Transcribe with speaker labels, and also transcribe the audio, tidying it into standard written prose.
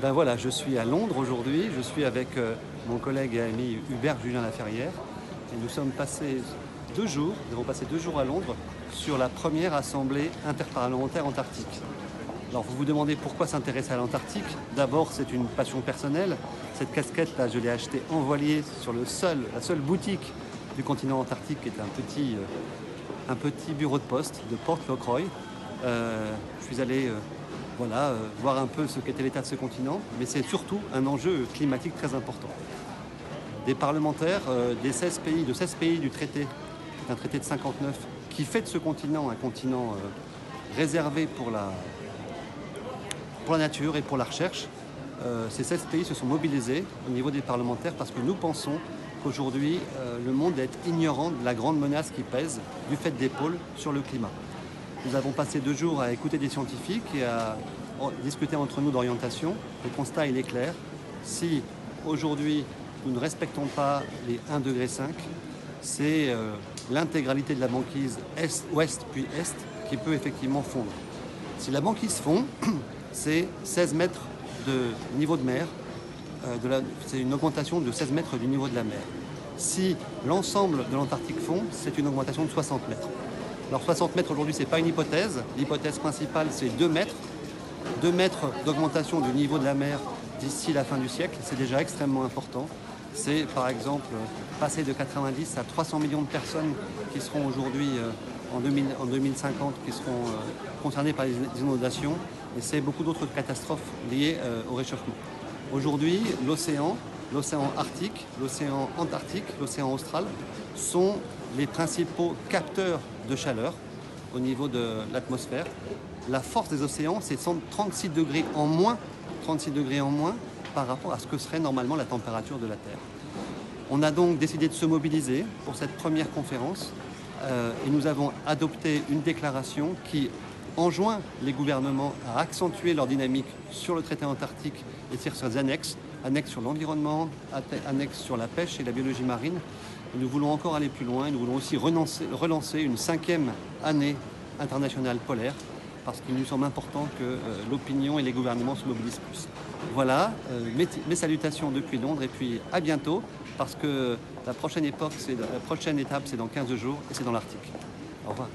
Speaker 1: Ben voilà, je suis à Londres aujourd'hui, je suis avec mon collègue et ami Hubert Julien Laferrière et nous avons passé 2 jours à Londres sur la première assemblée interparlementaire antarctique. Alors vous vous demandez pourquoi s'intéresser à l'Antarctique. D'abord, c'est une passion personnelle. Cette casquette-là, je l'ai achetée en voilier sur la seule boutique du continent antarctique, qui est un petit bureau de poste de Port Lockroy. Je suis allé voir un peu ce qu'était l'état de ce continent, mais c'est surtout un enjeu climatique très important. Des parlementaires de 16 pays du traité, qui est un traité de 59, qui fait de ce continent un continent réservé pour la nature et pour la recherche. Ces 16 pays se sont mobilisés au niveau des parlementaires parce que nous pensons qu'aujourd'hui, le monde est ignorant de la grande menace qui pèse du fait des pôles sur le climat. Nous avons passé 2 jours à écouter des scientifiques et à discuter entre nous d'orientation. Le constat, il est clair. Si aujourd'hui, nous ne respectons pas les 1,5 degré, c'est l'intégralité de la banquise ouest puis est qui peut effectivement fondre. Si la banquise fond, c'est 16 mètres de niveau de mer, c'est une augmentation de 16 mètres du niveau de la mer. Si l'ensemble de l'Antarctique fond, c'est une augmentation de 60 mètres. Alors 60 mètres aujourd'hui, ce n'est pas une hypothèse. L'hypothèse principale, c'est 2 mètres. 2 mètres d'augmentation du niveau de la mer d'ici la fin du siècle, c'est déjà extrêmement important. C'est par exemple passer de 90 à 300 millions de personnes qui seront aujourd'hui en 2050 qui seront concernées par les inondations, et c'est beaucoup d'autres catastrophes liées au réchauffement. Aujourd'hui, l'océan Arctique, l'océan Antarctique, l'océan Austral sont les principaux capteurs de chaleur au niveau de l'atmosphère. La force des océans, c'est 36 degrés en moins par rapport à ce que serait normalement la température de la Terre. On a donc décidé de se mobiliser pour cette première conférence et nous avons adopté une déclaration qui enjoint les gouvernements à accentuer leur dynamique sur le traité antarctique et sur ses annexes sur l'environnement, annexes sur la pêche et la biologie marine. Et nous voulons encore aller plus loin et nous voulons aussi relancer une 5e année internationale polaire, parce qu'il nous semble important que l'opinion et les gouvernements se mobilisent plus. Voilà, mes salutations depuis Londres et puis à bientôt, parce que la prochaine étape, c'est dans 15 jours et c'est dans l'Arctique. Au revoir.